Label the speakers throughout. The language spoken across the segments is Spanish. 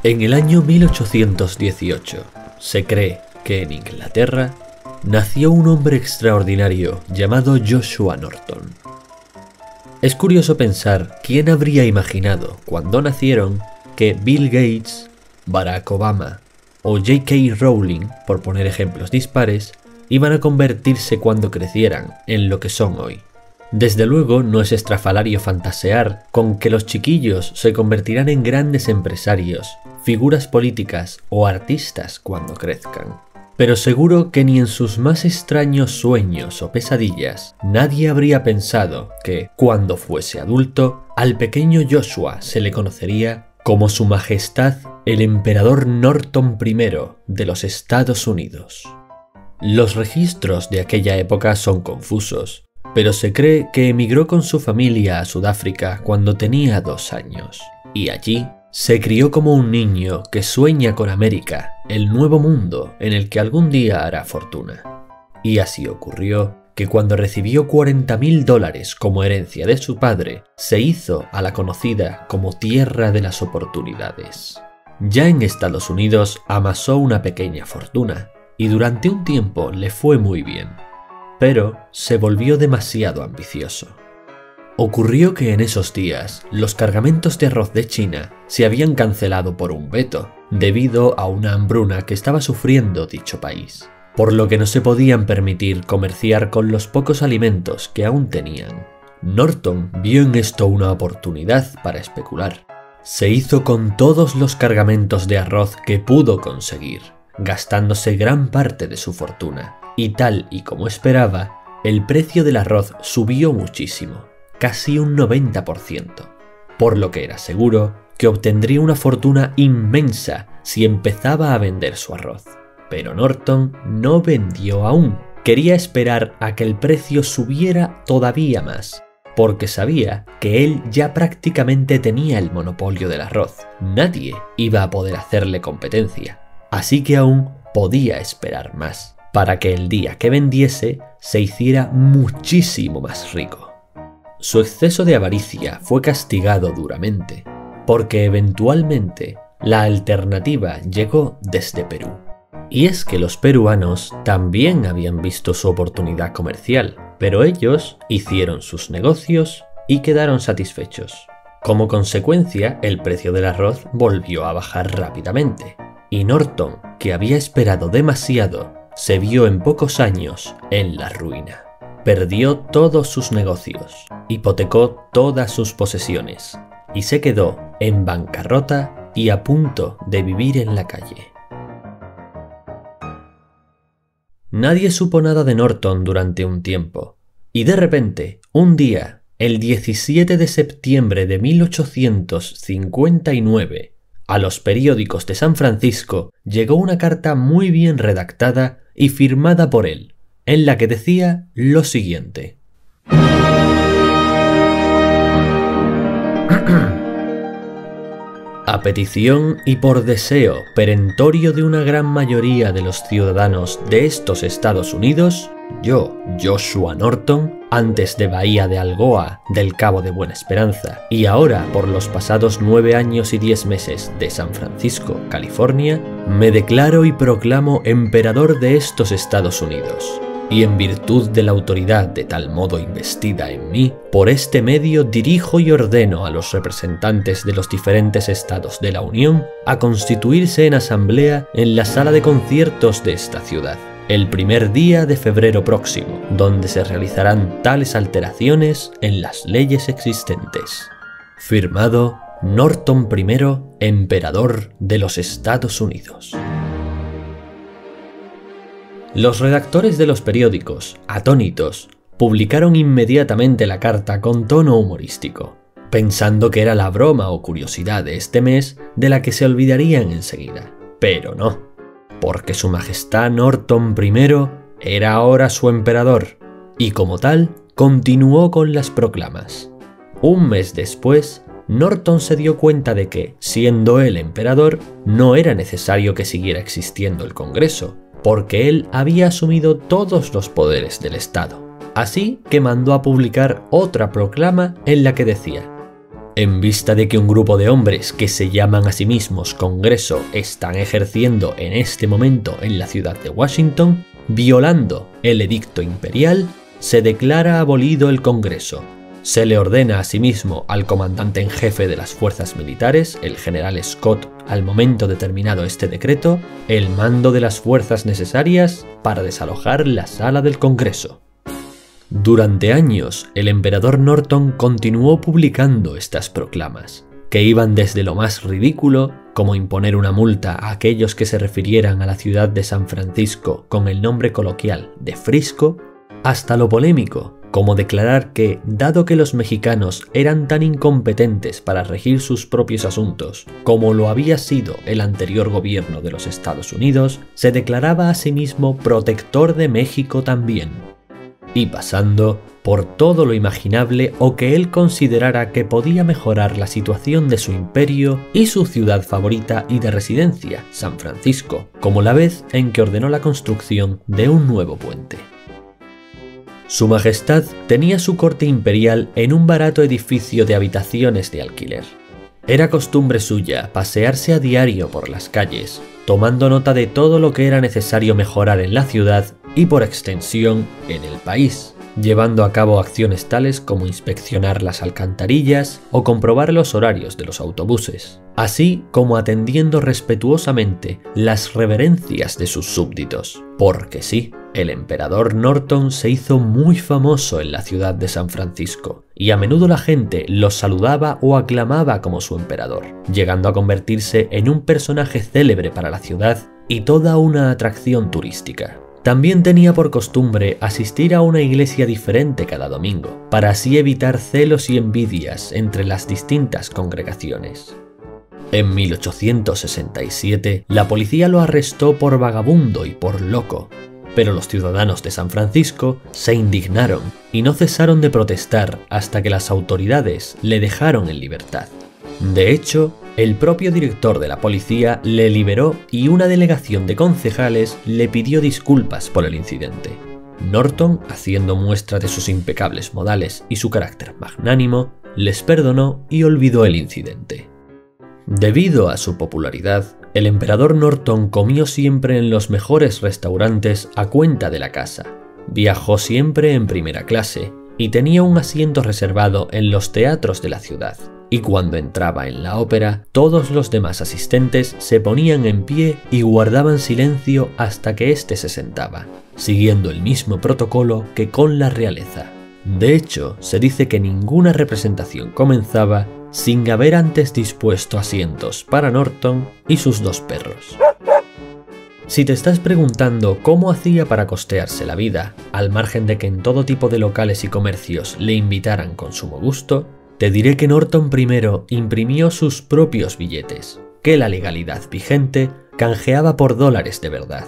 Speaker 1: En el año 1818, se cree que en Inglaterra nació un hombre extraordinario llamado Joshua Norton. Es curioso pensar quién habría imaginado cuando nacieron que Bill Gates, Barack Obama o J.K. Rowling, por poner ejemplos dispares, iban a convertirse cuando crecieran en lo que son hoy. Desde luego no es estrafalario fantasear con que los chiquillos se convertirán en grandes empresarios, figuras políticas o artistas cuando crezcan. Pero seguro que ni en sus más extraños sueños o pesadillas nadie habría pensado que, cuando fuese adulto, al pequeño Joshua se le conocería como Su Majestad el Emperador Norton I de los Estados Unidos. Los registros de aquella época son confusos, pero se cree que emigró con su familia a Sudáfrica cuando tenía 2 años, y allí se crió como un niño que sueña con América, el nuevo mundo en el que algún día hará fortuna. Y así ocurrió que cuando recibió $40.000 como herencia de su padre, se hizo a la conocida como Tierra de las Oportunidades. Ya en Estados Unidos amasó una pequeña fortuna, y durante un tiempo le fue muy bien. Pero se volvió demasiado ambicioso. Ocurrió que en esos días los cargamentos de arroz de China se habían cancelado por un veto, debido a una hambruna que estaba sufriendo dicho país, por lo que no se podían permitir comerciar con los pocos alimentos que aún tenían. Norton vio en esto una oportunidad para especular. Se hizo con todos los cargamentos de arroz que pudo conseguir, gastándose gran parte de su fortuna. Y tal y como esperaba, el precio del arroz subió muchísimo, casi un 90%, por lo que era seguro que obtendría una fortuna inmensa si empezaba a vender su arroz. Pero Norton no vendió aún, quería esperar a que el precio subiera todavía más, porque sabía que él ya prácticamente tenía el monopolio del arroz, nadie iba a poder hacerle competencia, así que aún podía esperar más, para que el día que vendiese se hiciera muchísimo más rico. Su exceso de avaricia fue castigado duramente, porque eventualmente la alternativa llegó desde Perú. Y es que los peruanos también habían visto su oportunidad comercial, pero ellos hicieron sus negocios y quedaron satisfechos. Como consecuencia, el precio del arroz volvió a bajar rápidamente, y Norton, que había esperado demasiado, se vio en pocos años en la ruina. Perdió todos sus negocios, hipotecó todas sus posesiones y se quedó en bancarrota y a punto de vivir en la calle. Nadie supo nada de Norton durante un tiempo, y de repente, un día, el 17 de septiembre de 1859, a los periódicos de San Francisco llegó una carta muy bien redactada y firmada por él, en la que decía lo siguiente. A petición y por deseo perentorio de una gran mayoría de los ciudadanos de estos Estados Unidos, yo, Joshua Norton, antes de Bahía de Algoa, del Cabo de Buena Esperanza, y ahora por los pasados 9 años y 10 meses de San Francisco, California, me declaro y proclamo emperador de estos Estados Unidos. Y en virtud de la autoridad de tal modo investida en mí, por este medio dirijo y ordeno a los representantes de los diferentes estados de la Unión a constituirse en asamblea en la sala de conciertos de esta ciudad, el primer día de febrero próximo, donde se realizarán tales alteraciones en las leyes existentes. Firmado Norton I, emperador de los Estados Unidos. Los redactores de los periódicos, atónitos, publicaron inmediatamente la carta con tono humorístico, pensando que era la broma o curiosidad de este mes de la que se olvidarían enseguida. Pero no, porque Su Majestad Norton I era ahora su emperador, y como tal, continuó con las proclamas. Un mes después, Norton se dio cuenta de que, siendo él emperador, no era necesario que siguiera existiendo el Congreso, porque él había asumido todos los poderes del Estado. Así que mandó a publicar otra proclama en la que decía: En vista de que un grupo de hombres que se llaman a sí mismos Congreso están ejerciendo en este momento en la ciudad de Washington, violando el edicto imperial, se declara abolido el Congreso. Se le ordena asimismo al comandante en jefe de las fuerzas militares, el general Scott, al momento determinado este decreto, el mando de las fuerzas necesarias para desalojar la sala del Congreso. Durante años, el emperador Norton continuó publicando estas proclamas, que iban desde lo más ridículo, como imponer una multa a aquellos que se refirieran a la ciudad de San Francisco con el nombre coloquial de Frisco, hasta lo polémico, como declarar que, dado que los mexicanos eran tan incompetentes para regir sus propios asuntos como lo había sido el anterior gobierno de los Estados Unidos, se declaraba a sí mismo protector de México también, y pasando por todo lo imaginable o que él considerara que podía mejorar la situación de su imperio y su ciudad favorita y de residencia, San Francisco, como la vez en que ordenó la construcción de un nuevo puente. Su Majestad tenía su corte imperial en un barato edificio de habitaciones de alquiler. Era costumbre suya pasearse a diario por las calles, tomando nota de todo lo que era necesario mejorar en la ciudad y por extensión en el país, llevando a cabo acciones tales como inspeccionar las alcantarillas o comprobar los horarios de los autobuses, así como atendiendo respetuosamente las reverencias de sus súbditos, porque sí, el emperador Norton se hizo muy famoso en la ciudad de San Francisco, y a menudo la gente lo saludaba o aclamaba como su emperador, llegando a convertirse en un personaje célebre para la ciudad y toda una atracción turística. También tenía por costumbre asistir a una iglesia diferente cada domingo, para así evitar celos y envidias entre las distintas congregaciones. En 1867, la policía lo arrestó por vagabundo y por loco, pero los ciudadanos de San Francisco se indignaron y no cesaron de protestar hasta que las autoridades le dejaron en libertad. De hecho, el propio director de la policía le liberó y una delegación de concejales le pidió disculpas por el incidente. Norton, haciendo muestra de sus impecables modales y su carácter magnánimo, les perdonó y olvidó el incidente. Debido a su popularidad, el emperador Norton comió siempre en los mejores restaurantes a cuenta de la casa, viajó siempre en primera clase y tenía un asiento reservado en los teatros de la ciudad. Y cuando entraba en la ópera, todos los demás asistentes se ponían en pie y guardaban silencio hasta que éste se sentaba, siguiendo el mismo protocolo que con la realeza. De hecho, se dice que ninguna representación comenzaba sin haber antes dispuesto asientos para Norton y sus dos perros. Si te estás preguntando cómo hacía para costearse la vida, al margen de que en todo tipo de locales y comercios le invitaran con sumo gusto, te diré que Norton primero imprimió sus propios billetes, que la legalidad vigente canjeaba por dólares de verdad.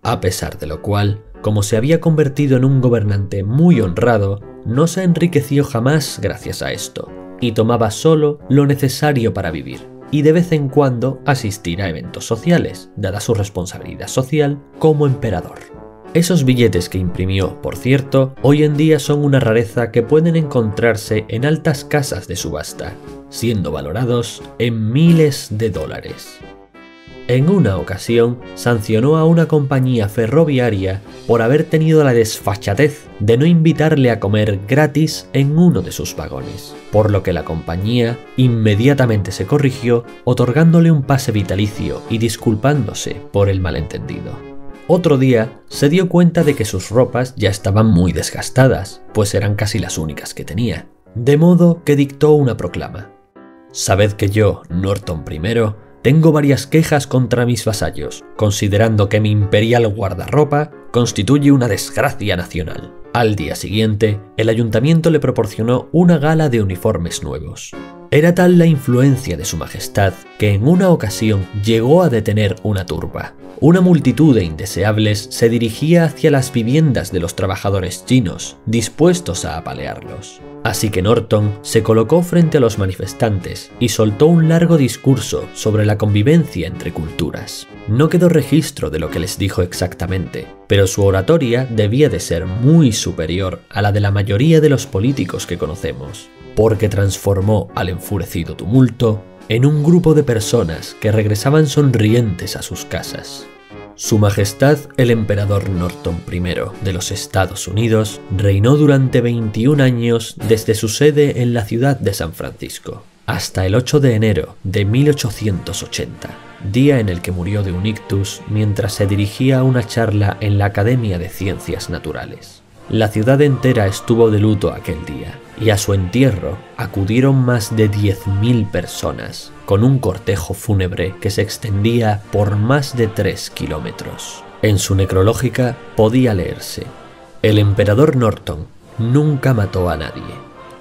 Speaker 1: A pesar de lo cual, como se había convertido en un gobernante muy honrado, no se enriqueció jamás gracias a esto, y tomaba solo lo necesario para vivir, y de vez en cuando asistir a eventos sociales, dada su responsabilidad social como emperador. Esos billetes que imprimió, por cierto, hoy en día son una rareza que pueden encontrarse en altas casas de subasta, siendo valorados en miles de dólares. En una ocasión, sancionó a una compañía ferroviaria por haber tenido la desfachatez de no invitarle a comer gratis en uno de sus vagones, por lo que la compañía inmediatamente se corrigió, otorgándole un pase vitalicio y disculpándose por el malentendido. Otro día se dio cuenta de que sus ropas ya estaban muy desgastadas, pues eran casi las únicas que tenía, de modo que dictó una proclama. Sabed que yo, Norton I, tengo varias quejas contra mis vasallos, considerando que mi imperial guardarropa constituye una desgracia nacional. Al día siguiente, el ayuntamiento le proporcionó una gala de uniformes nuevos. Era tal la influencia de su majestad que en una ocasión llegó a detener una turba. Una multitud de indeseables se dirigía hacia las viviendas de los trabajadores chinos, dispuestos a apalearlos. Así que Norton se colocó frente a los manifestantes y soltó un largo discurso sobre la convivencia entre culturas. No quedó registro de lo que les dijo exactamente, pero su oratoria debía de ser muy superior a la de la mayoría de los políticos que conocemos, porque transformó al enfurecido tumulto en un grupo de personas que regresaban sonrientes a sus casas. Su Majestad el Emperador Norton I de los Estados Unidos reinó durante 21 años desde su sede en la ciudad de San Francisco, hasta el 8 de enero de 1880, día en el que murió de un ictus mientras se dirigía a una charla en la Academia de Ciencias Naturales. La ciudad entera estuvo de luto aquel día, y a su entierro acudieron más de 10.000 personas, con un cortejo fúnebre que se extendía por más de 3 kilómetros. En su necrológica podía leerse: el emperador Norton nunca mató a nadie,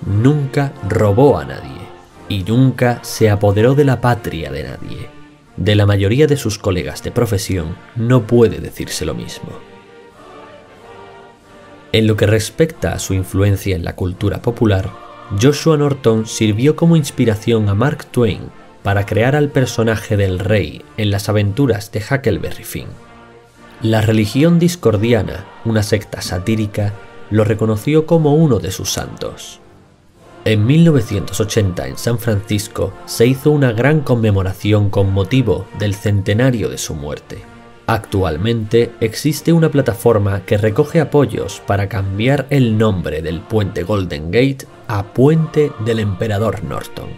Speaker 1: nunca robó a nadie, y nunca se apoderó de la patria de nadie. De la mayoría de sus colegas de profesión no puede decirse lo mismo. En lo que respecta a su influencia en la cultura popular, Joshua Norton sirvió como inspiración a Mark Twain para crear al personaje del rey en las aventuras de Huckleberry Finn. La religión discordiana, una secta satírica, lo reconoció como uno de sus santos. En 1980 en San Francisco se hizo una gran conmemoración con motivo del centenario de su muerte. Actualmente existe una plataforma que recoge apoyos para cambiar el nombre del puente Golden Gate a Puente del Emperador Norton.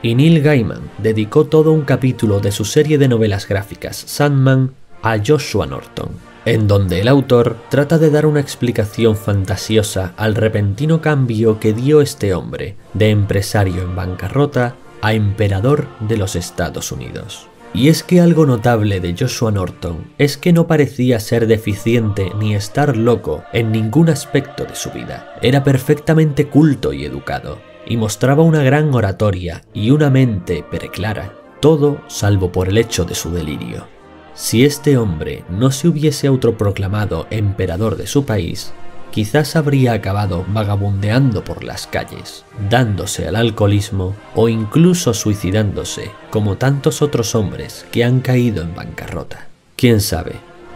Speaker 1: Y Neil Gaiman dedicó todo un capítulo de su serie de novelas gráficas Sandman a Joshua Norton, en donde el autor trata de dar una explicación fantasiosa al repentino cambio que dio este hombre de empresario en bancarrota a emperador de los Estados Unidos. Y es que algo notable de Joshua Norton es que no parecía ser deficiente ni estar loco en ningún aspecto de su vida. Era perfectamente culto y educado, y mostraba una gran oratoria y una mente preclara, todo salvo por el hecho de su delirio. Si este hombre no se hubiese autoproclamado emperador de su país, quizás habría acabado vagabundeando por las calles, dándose al alcoholismo o incluso suicidándose, como tantos otros hombres que han caído en bancarrota. ¿Quién sabe?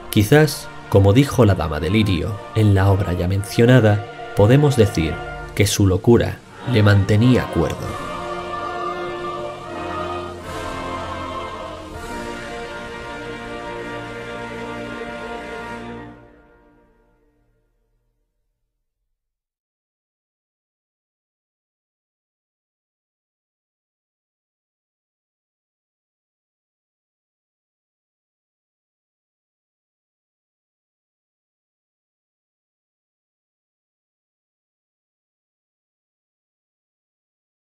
Speaker 1: Quizás, como dijo la Dama de Lirio en la obra ya mencionada, podemos decir que su locura le mantenía cuerdo.